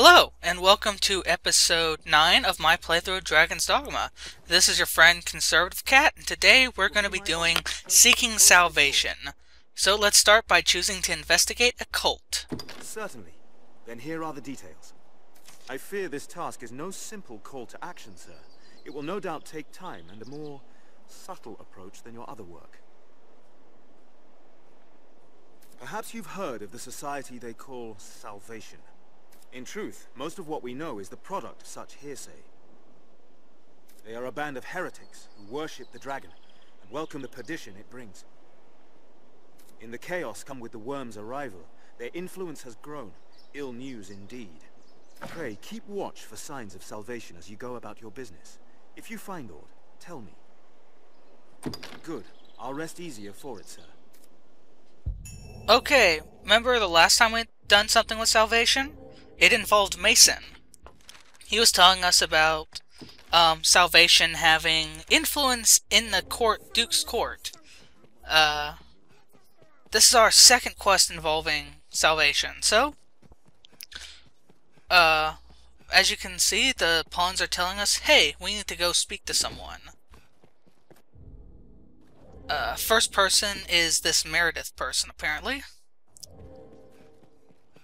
Hello, and welcome to episode 9 of my playthrough of Dragon's Dogma. This is your friend Conservative Cat, and today we're going to be doing Seeking Salvation. So let's start by choosing to investigate a cult. Certainly. Then here are the details. I fear this task is no simple call to action, sir. It will no doubt take time and a more subtle approach than your other work. Perhaps you've heard of the society they call Salvation. In truth, most of what we know is the product of such hearsay. They are a band of heretics who worship the dragon and welcome the perdition it brings. In the chaos come with the worm's arrival, their influence has grown. Ill news indeed. Pray, keep watch for signs of salvation as you go about your business. If you find aught, tell me. Good. I'll rest easier for it, sir. Okay, remember the last time we'd done something with Salvation? It involved Mason. He was telling us about Salvation having influence in the Duke's court. This is our second quest involving Salvation. So, as you can see, the pawns are telling us, hey, we need to go speak to someone. First person is this Meredith person, apparently.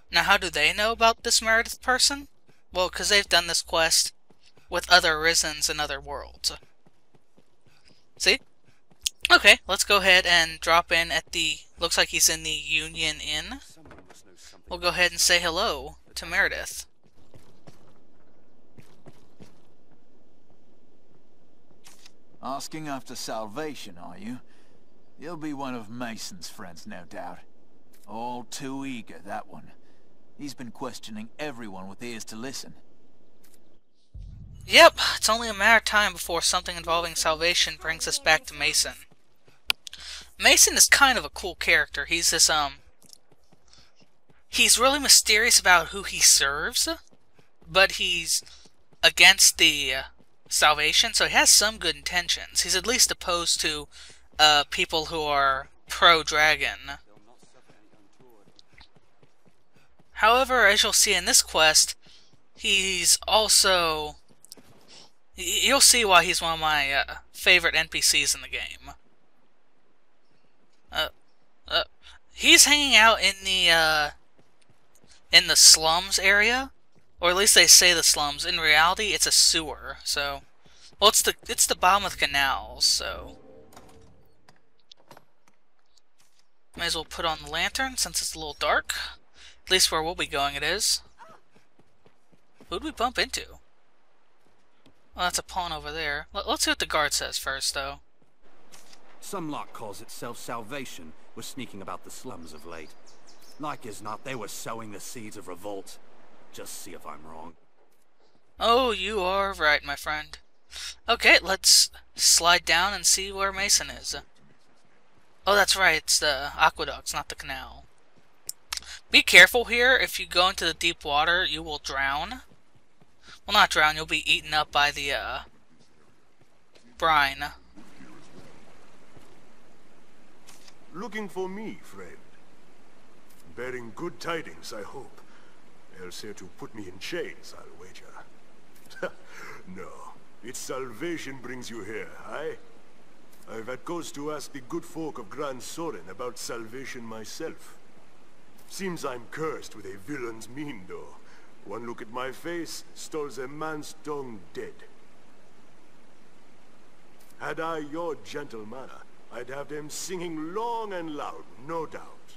Now, how do they know about this Meredith person? Well, because they've done this quest with other Arisens in other worlds. See? Okay, let's go ahead and drop in at the... Looks like he's in the Union Inn. We'll go ahead and say hello to Meredith. Asking after Salvation, are you? You'll be one of Mason's friends, no doubt. All too eager, that one. He's been questioning everyone with ears to listen. Yep, it's only a matter of time before something involving Salvation brings us back to Mason. Mason is kind of a cool character. He's this, he's really mysterious about who he serves, but he's against the Salvation, so he has some good intentions. He's at least opposed to people who are pro-dragon. However, as you'll see in this quest, he's also... You'll see why he's one of my favorite NPCs in the game. He's hanging out in the slums area, or at least they say the slums. In reality, it's a sewer. So, well, it's the bottom of the canals. So, might as well put on the lantern since it's a little dark. At least where we'll be going it is. Who'd we bump into? Well, that's a pawn over there. Let's see what the guard says first, though. Some lot calls itself Salvation was sneaking about the slums of late. Like as not, they were sowing the seeds of revolt. Just see if I'm wrong. Oh, you are right, my friend. Okay, let's slide down and see where Mason is. Oh, that's right, it's the aqueducts, not the canal. Be careful here. If you go into the deep water, you will drown. Well, not drown, you'll be eaten up by the, brine. Looking for me, friend. Bearing good tidings, I hope. Else here to put me in chains, I'll wager. No, it's Salvation brings you here, aye? I've had cause to ask the good folk of Grand Soren about Salvation myself. Seems I'm cursed with a villain's mien, though. One look at my face stalls a man's tongue dead. Had I your gentle manner, I'd have them singing long and loud, no doubt.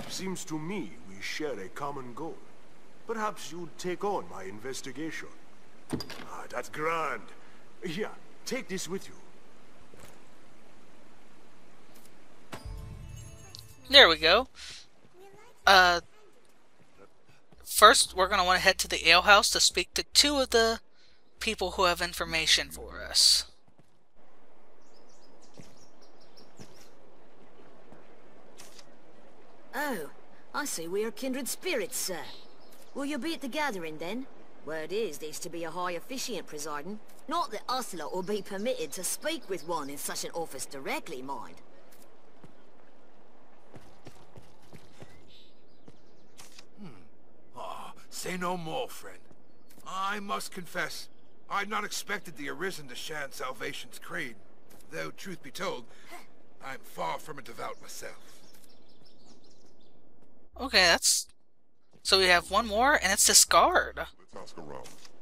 Seems to me we share a common goal. Perhaps you'd take on my investigation. Ah, that's grand. Here, take this with you. There we go. First, we're going to want to head to the alehouse to speak to two of the people who have information for us. Oh, I see we are kindred spirits, sir. Will you be at the gathering, then? Word is there's to be a high officiant presiding. Not that us lot will be permitted to speak with one in such an office directly, mind. Say no more, friend. I must confess, I'd not expected the Arisen to share Salvation's creed, though, truth be told, I'm far from a devout myself. Okay, that's... So we have one more, and it's this guard.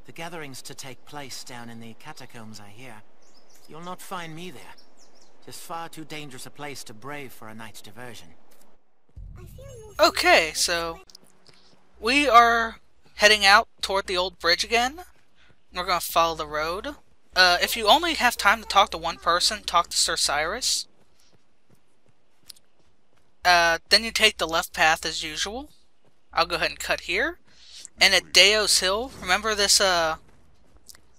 The gathering's to take place down in the catacombs, I hear. You'll not find me there. It's far too dangerous a place to brave for a night's diversion. Okay, so... we are heading out toward the old bridge again. We're going to follow the road. If you only have time to talk to one person, talk to Sir Cyrus. Then you take the left path as usual. I'll go ahead and cut here. And at Deo's Hill, remember this,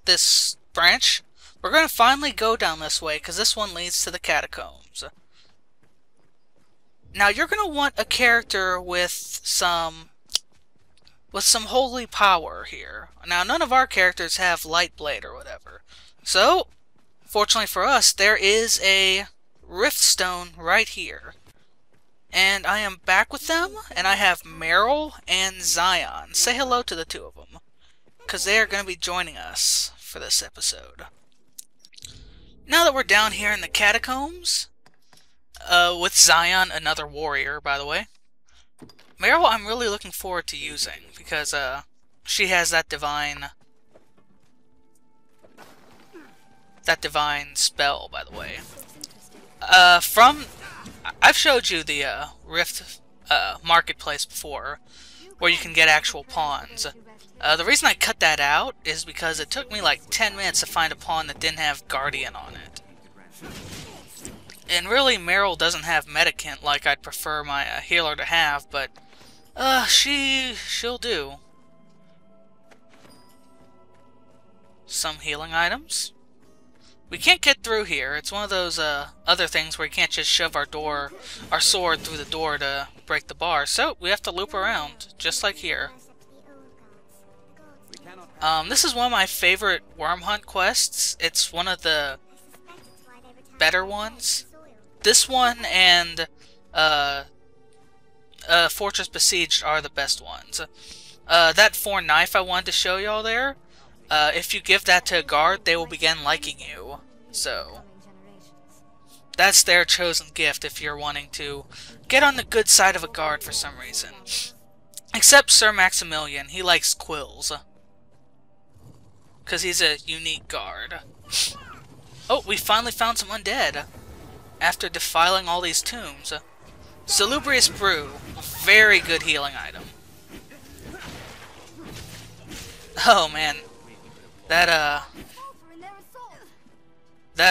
this branch? We're going to finally go down this way, because this one leads to the catacombs. Now, you're going to want a character with some holy power here. Now, none of our characters have Light Blade or whatever. So, fortunately for us, there is a Rift Stone right here. And I am back with them, and I have Meryl and Zion. Say hello to the two of them, because they are going to be joining us for this episode. Now that we're down here in the catacombs, with Zion, another warrior, by the way, Meryl I'm really looking forward to using, because she has that divine spell, by the way. I've showed you the Rift marketplace before, where you can get actual pawns. The reason I cut that out is because it took me like 10 minutes to find a pawn that didn't have Guardian on it. And really, Meryl doesn't have Medicant like I'd prefer my healer to have, but she'll do. Some healing items. We can't get through here. It's one of those other things where you can't just shove our sword through the door to break the bar. So we have to loop around, just like here. This is one of my favorite worm hunt quests. It's one of the better ones. This one and Fortress Besieged are the best ones. That 4 knife I wanted to show y'all there. If you give that to a guard, they will begin liking you. So, that's their chosen gift if you're wanting to get on the good side of a guard for some reason. Except Sir Maximilian, he likes quills. Because he's a unique guard. Oh, we finally found some undead. After defiling all these tombs. Salubrious Brew, very good healing item. Oh man. That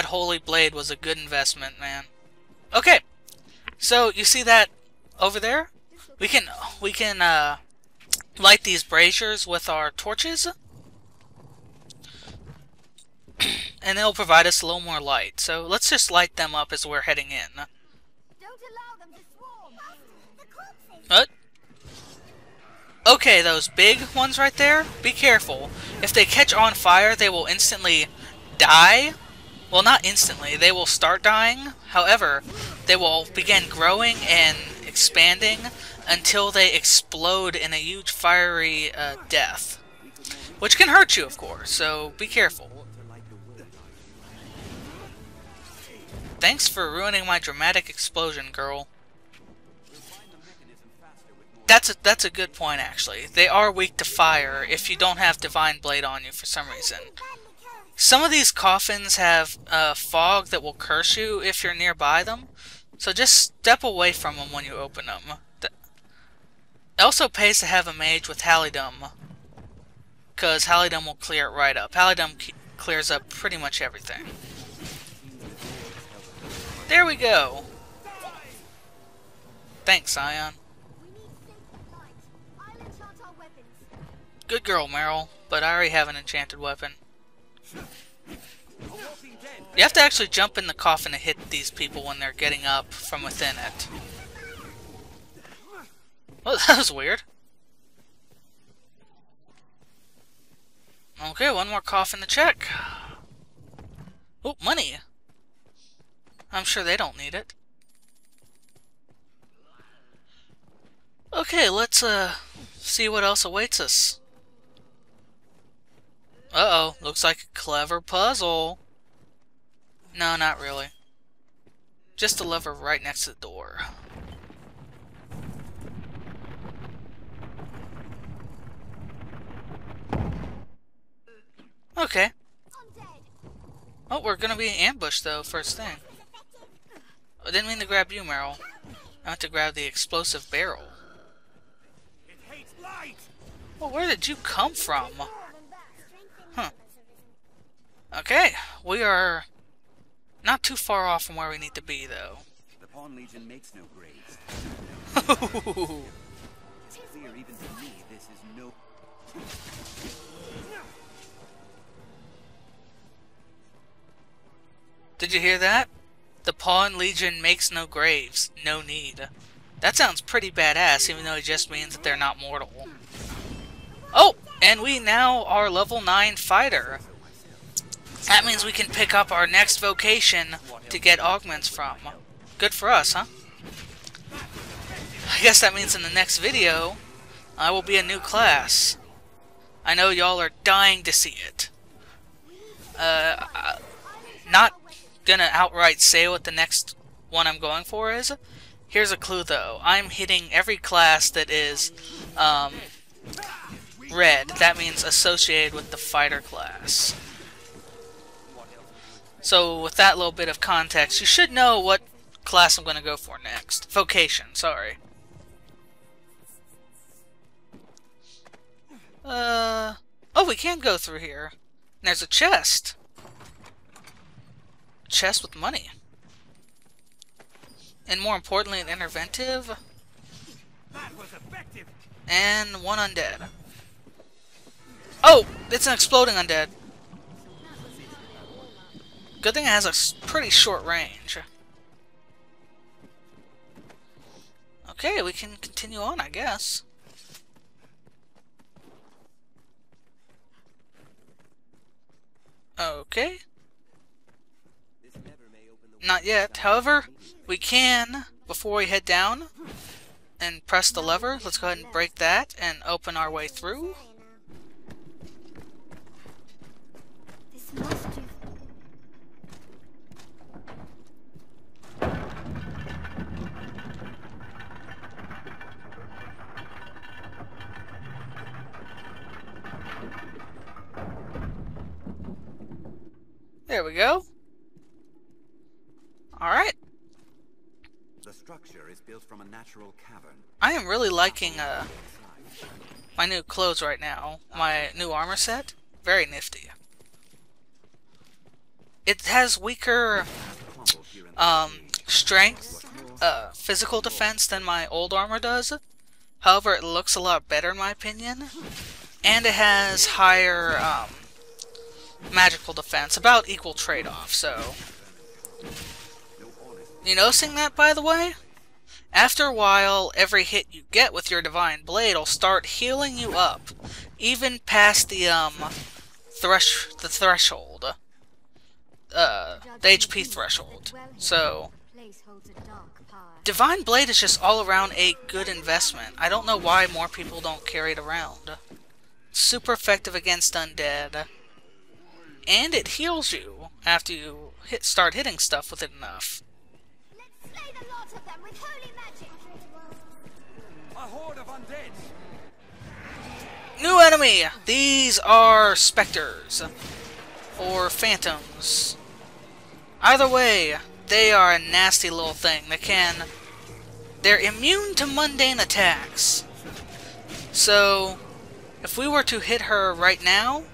Holy Blade was a good investment, man. Okay, so you see that over there? We can light these braziers with our torches, and they'll provide us a little more light. So let's just light them up as we're heading in. Don't allow them to swarm. What? Okay, those big ones right there, be careful. If they catch on fire, they will instantly die. Well, not instantly, they will start dying. However, they will begin growing and expanding until they explode in a huge fiery death. Which can hurt you, of course, so be careful. Thanks for ruining my dramatic explosion, girl. That's a good point, actually. They are weak to fire if you don't have Divine Blade on you for some reason. Some of these coffins have fog that will curse you if you're nearby them, so just step away from them when you open them. It also pays to have a mage with Halidom, because Halidom will clear it right up. Halidom clears up pretty much everything. There we go! Thanks, Ion. Good girl, Meryl, but I already have an enchanted weapon. You have to actually jump in the coffin to hit these people when they're getting up from within it. Well, that was weird. Okay, one more coffin to check. Oh, money! I'm sure they don't need it. Okay, let's see what else awaits us. Uh-oh, looks like a clever puzzle. No, not really. Just a lever right next to the door. Okay. Oh, we're gonna be ambushed though, first thing. I didn't mean to grab you, Meryl. I meant to grab the explosive barrel. Well, where did you come from? Huh. Okay, we are not too far off from where we need to be, though. The Pawn Legion makes no graves. It's clear even to me this is no... Did you hear that? The Pawn Legion makes no graves. No need. That sounds pretty badass, even though it just means that they're not mortal. Oh! And we now are level 9 fighter. That means we can pick up our next vocation to get augments from. Good for us, huh? I guess that means in the next video, I will be a new class. I know y'all are dying to see it. Not gonna outright say what the next one I'm going for is. Here's a clue though. I'm hitting every class that is red. That means associated with the fighter class. So with that little bit of context, you should know what class I'm going to go for next. Vocation, sorry. Oh, we can go through here. And there's a chest. Chest with money. And more importantly, an interventive. And one undead. Oh! It's an exploding undead. Good thing it has a pretty short range. Okay, we can continue on, I guess. Okay. Not yet. However, we can, before we head down and press the lever, let's go ahead and break that and open our way through. This must have... There we go. Alright. The structure is built from a natural cavern. I am really liking my new clothes right now. My new armor set. Very nifty. It has weaker strength, physical defense than my old armor does. However, it looks a lot better in my opinion. And it has higher magical defense, about equal trade-off, so... You noticing that, by the way? After a while, every hit you get with your Divine Blade will start healing you up, even past the threshold. The HP threshold. So... Divine Blade is just all around a good investment. I don't know why more people don't carry it around. Super effective against undead. And it heals you after you start hitting stuff with it enough. Let's slay the lot of them with holy magic. A horde of undead. New enemy! These are specters. Or phantoms. Either way, they are a nasty little thing. They're immune to mundane attacks. So, if we were to hit her right now,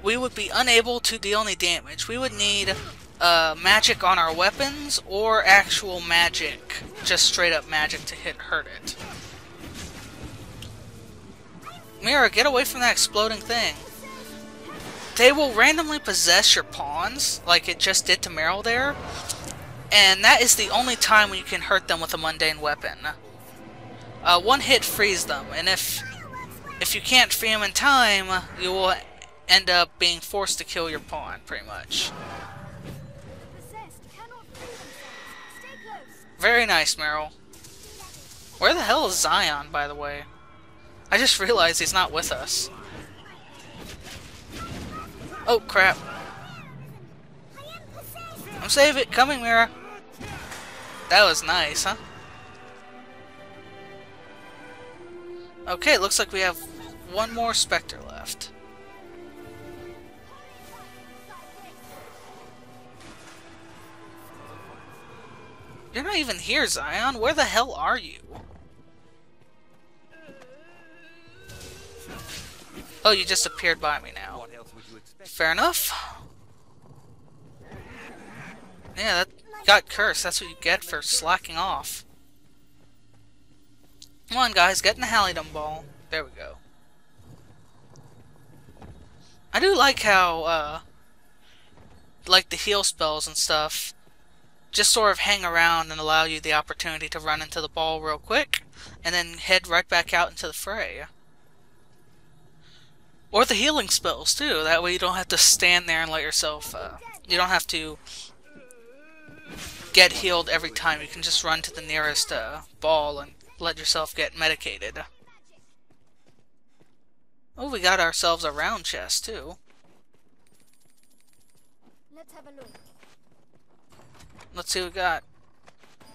we would be unable to deal any damage. We would need magic on our weapons or actual magic. Just straight up magic to hurt it. Mira, get away from that exploding thing. They will randomly possess your pawns, like it just did to Meryl there. And that is the only time when you can hurt them with a mundane weapon. One hit frees them, and if you can't free them in time, you will end up being forced to kill your pawn, pretty much. Very nice, Meryl. Where the hell is Zion, by the way? I just realized he's not with us. Oh, crap. I'm saving it. Coming, Mira. That was nice, huh? Okay, looks like we have one more Spectre left. You're not even here, Zion. Where the hell are you? Oh, you just appeared by me now. Fair enough. Yeah, that got cursed. That's what you get for slacking off. Come on, guys. Get in the Hallidom ball. There we go. I do like how, like the heal spells and stuff just sort of hang around and allow you the opportunity to run into the ball real quick and then head right back out into the fray. Or the healing spells, too. That way you don't have to stand there and let yourself, you don't have to get healed every time. You can just run to the nearest ball and let yourself get medicated. Oh, we got ourselves a round chest, too. Let's have a look. Let's see what we got.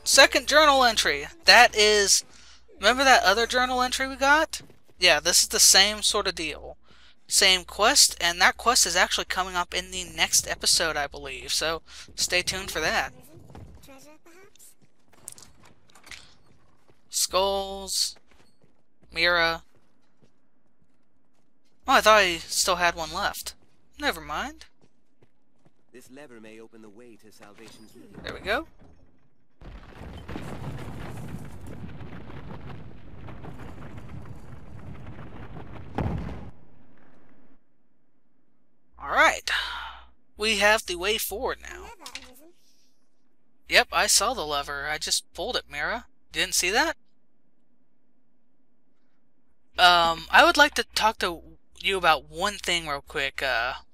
Second journal entry. That is... Remember that other journal entry we got? Yeah, this is the same sort of deal. Same quest, and that quest is actually coming up in the next episode, I believe. So, stay tuned for that. Treasure, perhaps? Skulls. Mira. Oh, I thought I still had one left. Never mind. This lever may open the way to salvation's room. There we go. Alright. We have the way forward now. Yep, I saw the lever. I just pulled it, Mira. Didn't see that? I would like to talk to you about one thing real quick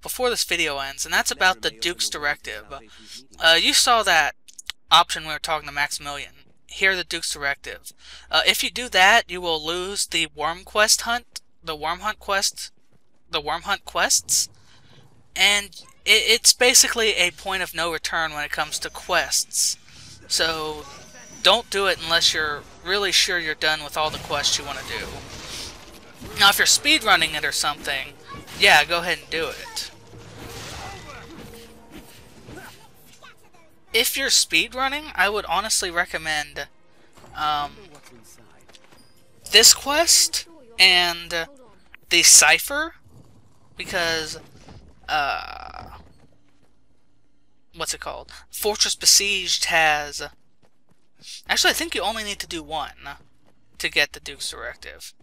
before this video ends, and that's about the Duke's Directive. You saw that option we were talking to Maximilian. Here, the Duke's Directive. If you do that, you will lose the worm quest hunt, the worm hunt quests, and it's basically a point of no return when it comes to quests. So don't do it unless you're really sure you're done with all the quests you want to do. Now, if you're speedrunning it or something, yeah, go ahead and do it. If you're speedrunning, I would honestly recommend this quest and the Cipher, because what's it called? Fortress Besieged has... Actually, I think you only need to do one to get the Duke's Directive.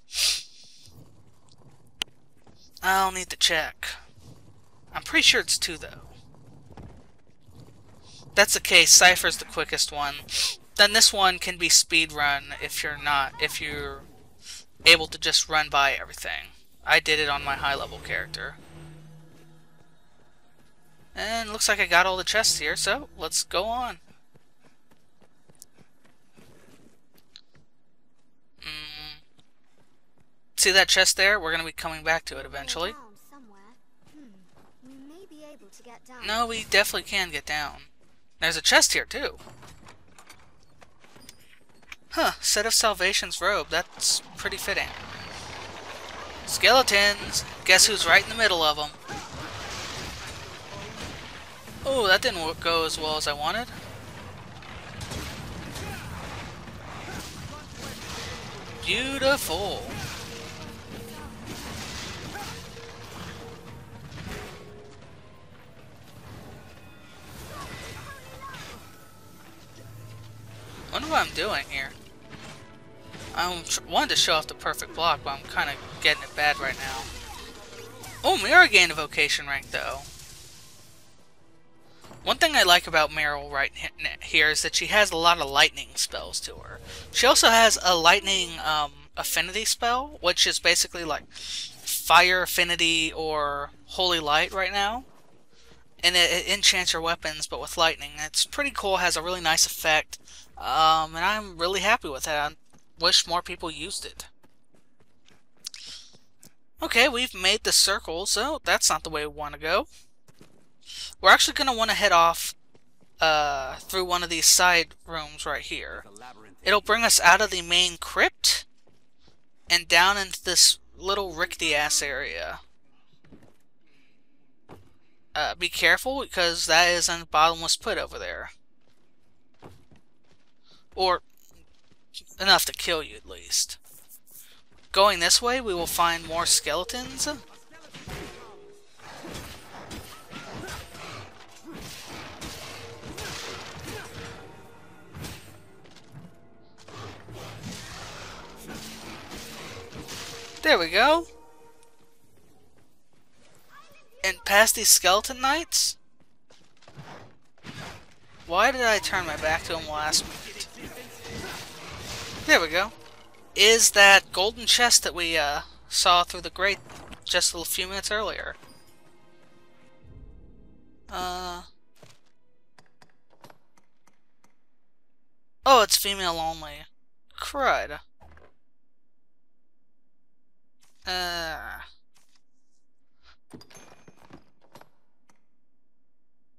I'll need to check. I'm pretty sure it's 2, though. If that's the case, Cypher's the quickest one. Then this one can be speedrun if you're able to just run by everything. I did it on my high-level character. And looks like I got all the chests here, so let's go on. See that chest there? We're going to be coming back to it eventually. We may be able to get down. No, we definitely can get down. There's a chest here, too. Huh, set of Salvation's robe. That's pretty fitting. Skeletons! Guess who's right in the middle of them? Oh, that didn't go as well as I wanted. Beautiful! I wonder what I'm doing here. I wanted to show off the perfect block, but I'm kind of getting it bad right now. Oh, Mira gained a vocation rank, though. One thing I like about Meryl right here is that she has a lot of lightning spells to her. She also has a lightning affinity spell, which is basically like fire affinity or holy light right now. And it enchants your weapons, but with lightning. It's pretty cool, has a really nice effect. And I'm really happy with it. wish more people used it. Okay, we've made the circle, so that's not the way we want to go. We're actually going to want to head off through one of these side rooms right here. It'll bring us out of the main crypt and down into this little rickety-ass area. Be careful, because that is a bottomless pit over there. Or enough to kill you, at least. Going this way, we will find more skeletons. There we go. And past these skeleton knights? Why did I turn my back to him last minute? There we go. Is that golden chest that we saw through the grate just a few minutes earlier. Oh, it's female only. Crud.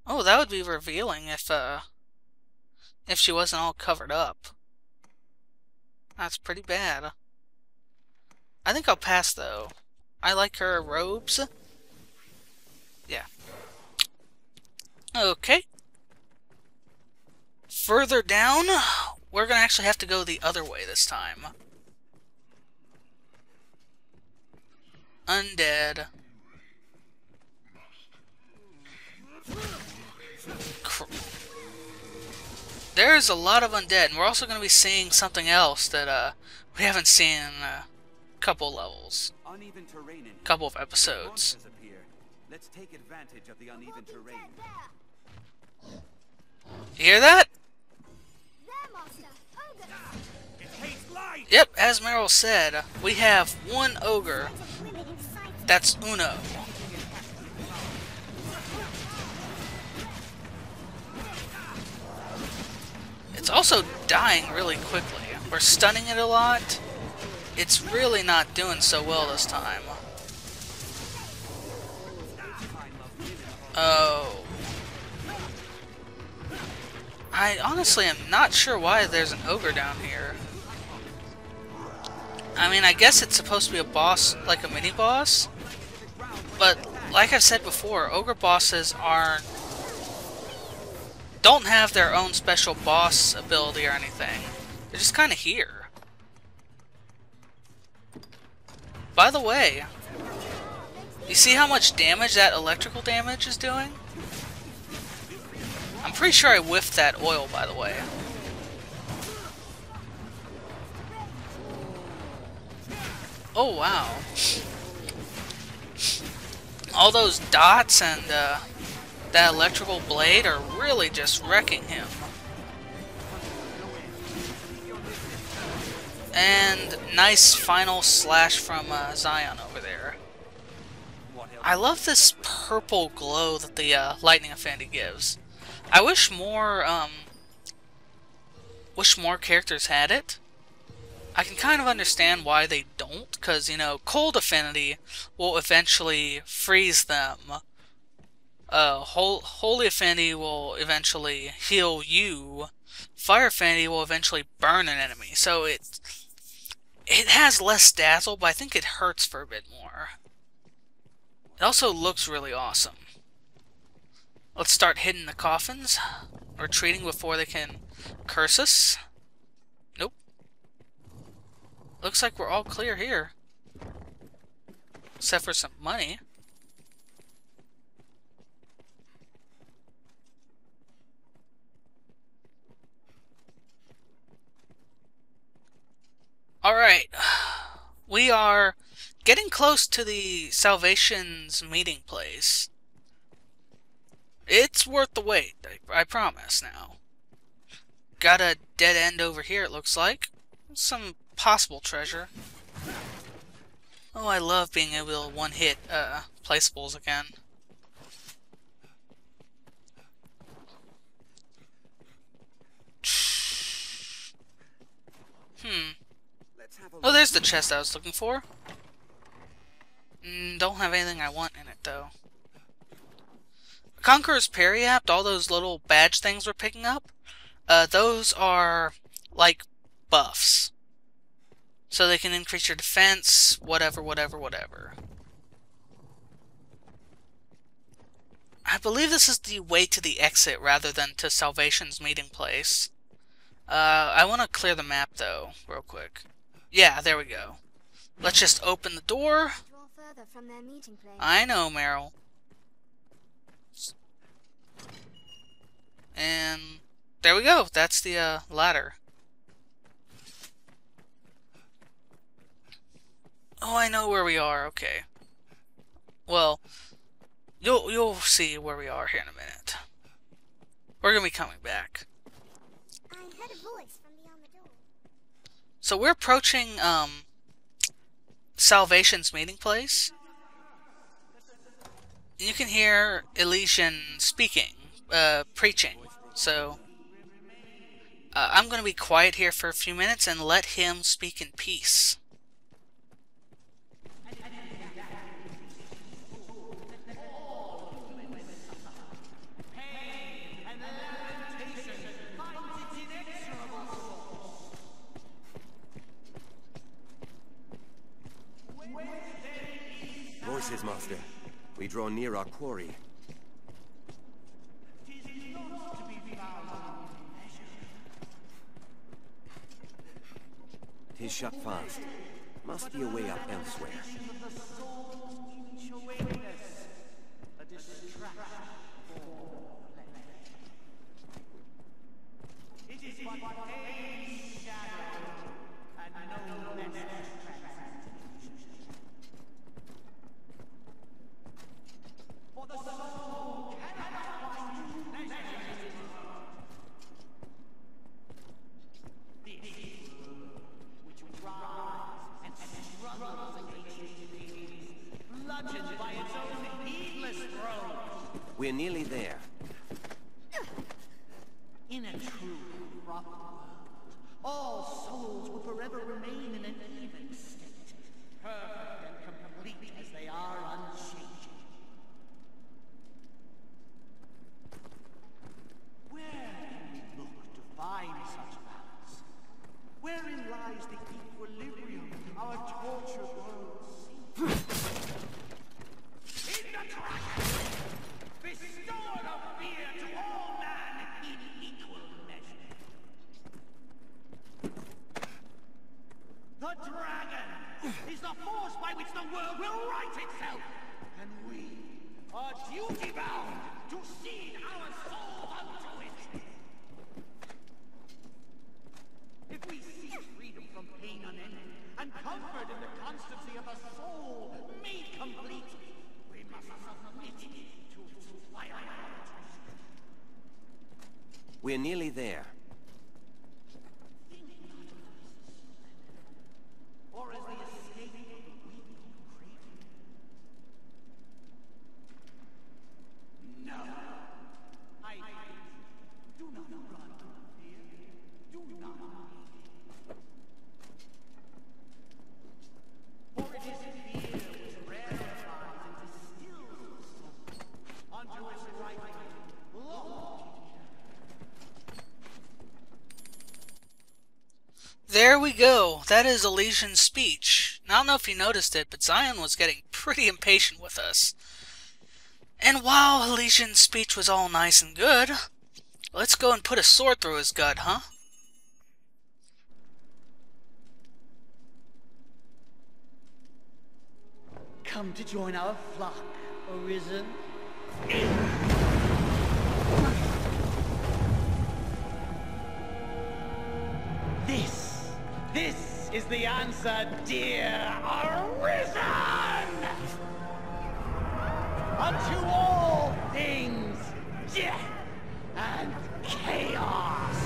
Oh, that would be revealing if she wasn't all covered up. That's pretty bad. I think I'll pass, though. I like her robes. Yeah. Okay. Further down, we're gonna actually have to go the other way this time. Undead. There's a lot of undead, and we're also going to be seeing something else that we haven't seen in a couple levels, couple of episodes. Let's take advantage of the uneven terrain. You hear that? Yep, as Meryl said, we have one ogre. That's Uno. It's also dying really quickly. We're stunning it a lot. It's really not doing so well this time. Oh. I honestly am not sure why there's an ogre down here. I mean, I guess it's supposed to be a boss, like a mini-boss. But, like I've said before, ogre bosses don't have their own special boss ability or anything. They're just kind of here. By the way, you see how much damage that electrical damage is doing? I'm pretty sure I whiffed that oil, by the way. Oh, wow. All those dots and that electrical blade are really just wrecking him. And nice final slash from Zion over there. I love this purple glow that the lightning affinity gives. I wish more characters had it. I can kind of understand why they don't, because, you know, cold affinity will eventually freeze them. Holy affinity will eventually heal you. Fire affinity will eventually burn an enemy. So it has less dazzle, but I think it hurts for a bit more. It also looks really awesome. Let's start hitting the coffins. Retreating before they can curse us. Nope. Looks like we're all clear here. Except for some money. Alright. We are getting close to the Salvation's meeting place. It's worth the wait, I promise now. Got a dead end over here, it looks like. Some possible treasure. Oh, I love being able to one-hit placeables again. Oh, there's the chest I was looking for. Don't have anything I want in it, though. Conqueror's Periapt, all those little badge things we're picking up, those are, like, buffs. So they can increase your defense, whatever. I believe this is the way to the exit rather than to Salvation's meeting place. I want to clear the map, though, real quick. Yeah, there we go. Let's just open the door. Draw further from their meeting place. I know, Meryl. And there we go. That's the ladder. Oh, I know where we are. Okay. Well, you'll see where we are here in a minute. We're gonna be coming back. I heard a voice from beyond the door. So we're approaching Salvation's meeting place. You can hear Elysian speaking, preaching. So I'm gonna be quiet here for a few minutes and let him speak in peace. Voices, Master. We draw near our quarry. 'Tis shut fast. Must be a way up elsewhere. We're nearly there. In a true proper world, all souls will forever remain in an even state, perfect and complete as they are unchanging. Where can we look to find such balance? Wherein lies the equilibrium our tortured world seeks? In the dragon! Bestower of fear to all man in equal measure. The dragon is the force by which the world will right itself, and we are duty-bound to cede our souls unto it. If we seek freedom from pain unending, and comfort in the constancy of a soul made complete, we must submit to its violent arbitration. We're nearly there. Or is the escape of the weak craving? No. I do not run from fear. Do not leave. For it is fear which rarefies and distills the soul unto its right long. There we go. That is Elysian's speech. Now, I don't know if you noticed it, but Zion was getting pretty impatient with us. And while Elysian's speech was all nice and good, let's go and put a sword through his gut, huh? Come to join our flock, Arisen. This is the answer, dear Arisen! Unto all things, death and chaos!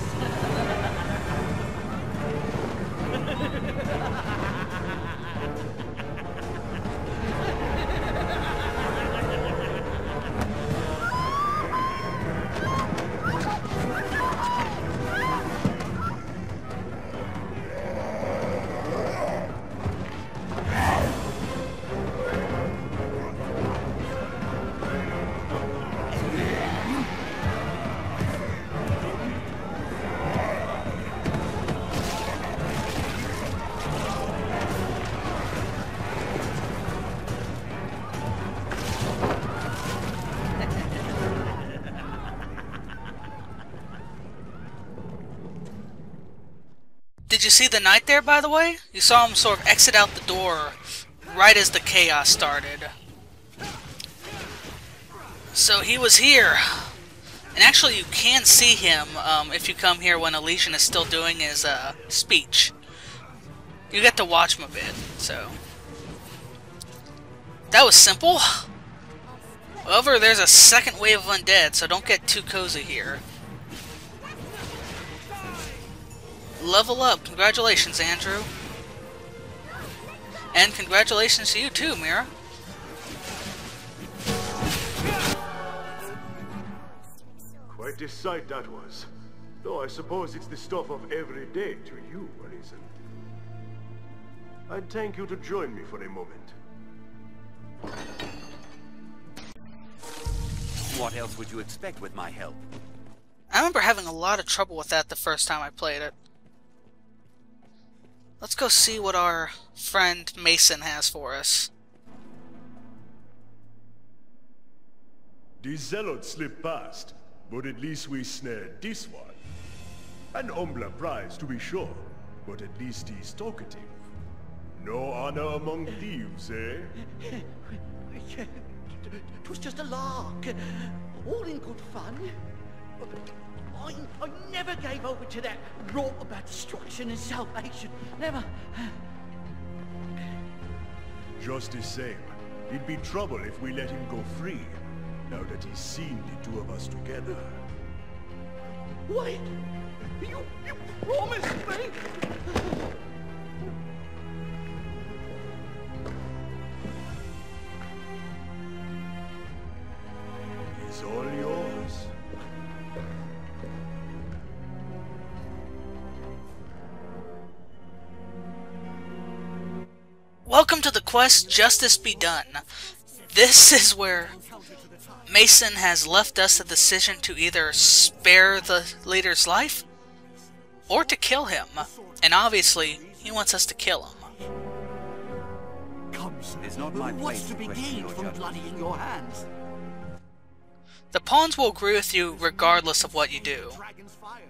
Did you see the knight there, by the way? You saw him sort of exit out the door right as the chaos started. So he was here. And actually you can see him if you come here when Elysian is still doing his speech. You get to watch him a bit, so... That was simple. However, there's a second wave of undead, so don't get too cozy here. Level up. Congratulations, Andrew. And congratulations to you too, Mira. Quite a sight that was. Though I suppose it's the stuff of every day to you, Elysian. I'd thank you to join me for a moment. What else would you expect with my help? I remember having a lot of trouble with that the first time I played it. Let's go see what our friend Mason has for us. The zealots slipped past, but at least we snared this one. An humbler prize, to be sure, but at least he's talkative. No honor among thieves, eh? It was just a lark. All in good fun. I never gave over to that rot about destruction and salvation. Never. Just the same, it'd be trouble if we let him go free, now that he's seen the two of us together. Wait! You promised me! He's all yours. Welcome to the quest Justice Be Done. This is where Mason has left us a decision to either spare the leader's life or to kill him. And obviously, he wants us to kill him. Come, sir. It's not my What's place to to be question gained your from judgment. bloody in your hands? The pawns will agree with you regardless of what you do, Dragon's fire.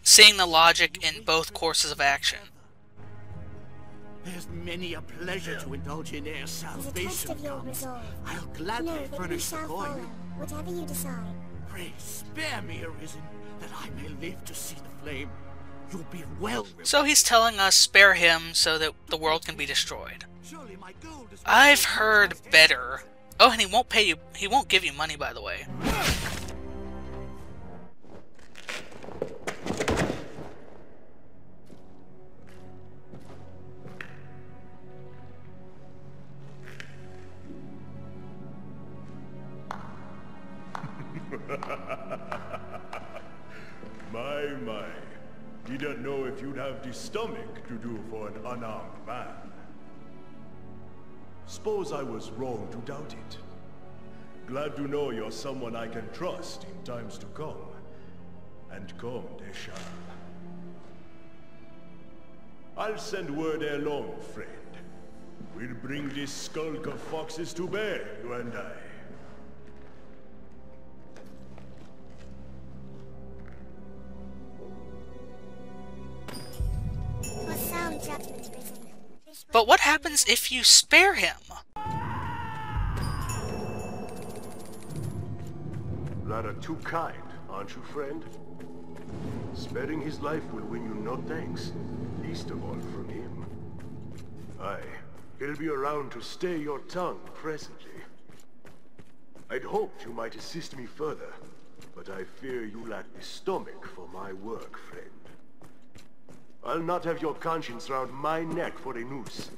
seeing the logic in both courses of action. There's many a pleasure to indulge in ere As a test salvation of your comes. resolve, I'll know gladly that we furnish the shall coin. follow whatever you decide. Pray spare me, Arisen, that I may live to see the flame. You'll be well rewarded. So he's telling us spare him so that the world can be destroyed. Surely my gold is I've heard better. Oh, and he won't pay you. He won't give you money, by the way. My. Didn't know if you'd have the stomach to do for an unarmed man. Suppose I was wrong to doubt it. Glad to know you're someone I can trust in times to come. And come they shall. I'll send word ere long, friend. We'll bring this skulk of foxes to bear, you and I. For sound judgment, Risen. This But what happens if you spare him? Rather too kind, aren't you, friend? Sparing his life will win you no thanks, least of all from him. Aye, he'll be around to stay your tongue presently. I'd hoped you might assist me further, but I fear you lack the stomach for my work, friend. I'll not have your conscience round my neck for a noose.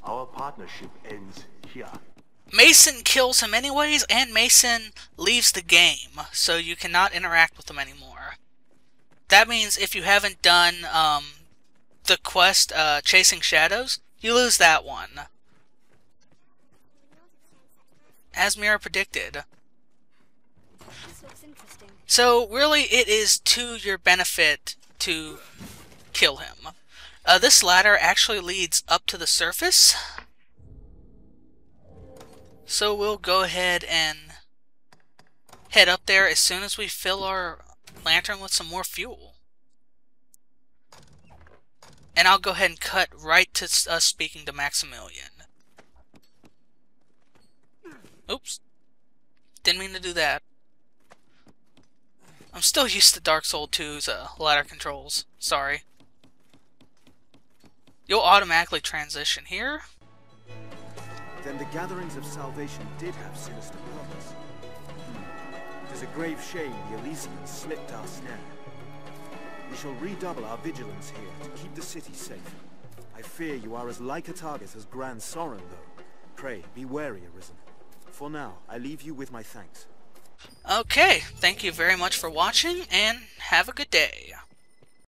Our partnership ends here. Mason kills him anyways, and Mason leaves the game, so you cannot interact with him anymore. That means if you haven't done the quest Chasing Shadows, you lose that one. As Mira predicted. looks interesting. So really it is to your benefit to kill him. This ladder actually leads up to the surface. So we'll go ahead and head up there as soon as we fill our lantern with some more fuel. And I'll go ahead and cut right to us speaking to Maximilian. Oops. Didn't mean to do that. I'm still used to Dark Souls 2's ladder controls. Sorry. You'll automatically transition here. Then the gatherings of salvation did have sinister purpose. It is a grave shame the Elysians slipped our snare. We shall redouble our vigilance here to keep the city safe. I fear you are as like a target as Grand Soren, though. Pray, be wary, Arisen. For now, I leave you with my thanks. Okay, thank you very much for watching, and have a good day.